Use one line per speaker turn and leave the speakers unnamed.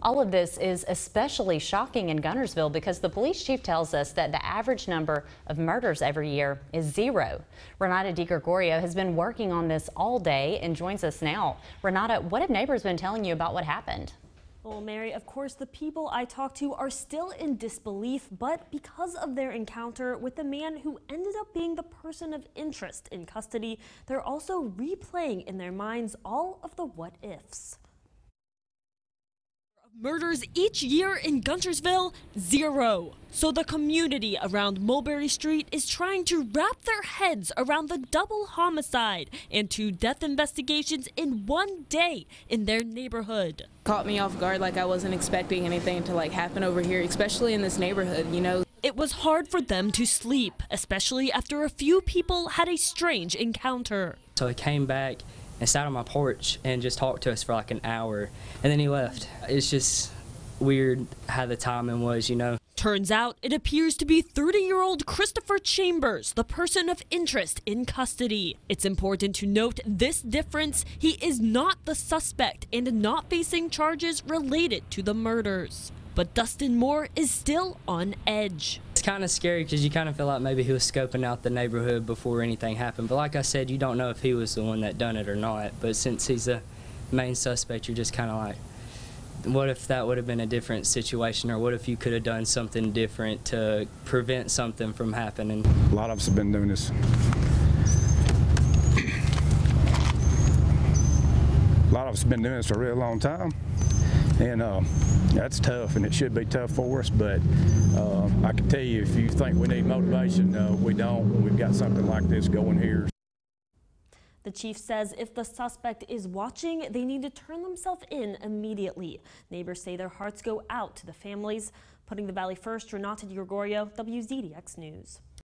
All of this is especially shocking in Guntersville because the police chief tells us that the average number of murders every year is 0. Renata DiGregorio has been working on this all day and joins us now. Renata, what have neighbors been telling you about what happened?
Well, Mary, of course, the people I talked to are still in disbelief, but because of their encounter with the man who ended up being the person of interest in custody, they're also replaying in their minds all of the what-ifs. Murders each year in Guntersville, 0. So the community around Mulberry Street is trying to wrap their heads around the double homicide and 2 death investigations in one day in their neighborhood.
Caught me off guard, like I wasn't expecting anything to happen over here, especially in this neighborhood, you know.
It was hard for them to sleep, especially after a few people had a strange encounter.
So he came back and sat on my porch and just talked to us for like an hour, and then he left. It's just weird how the timing was, you know.
Turns out it appears to be 30-year-old Christopher Chambers, the person of interest in custody. It's important to note this difference. He is not the suspect and not facing charges related to the murders. But Dustin Moore is still on edge.
It's kind of scary because you kind of feel like maybe he was scoping out the neighborhood before anything happened. But like I said, you don't know if he was the one that done it or not. But since he's the main suspect, you're just kind of like, what if that would have been a different situation, or what if you could have done something different to prevent something from happening?
A lot of us have been doing this. A lot of us have been doing this for a really long time. And that's tough, and it should be tough for us, but I can tell you, if you think we need motivation, we don't. We've got something like this going here.
The chief says if the suspect is watching, they need to turn themselves in immediately. Neighbors say their hearts go out to the families. Putting the Valley first, Renata DiGregorio, WZDX News.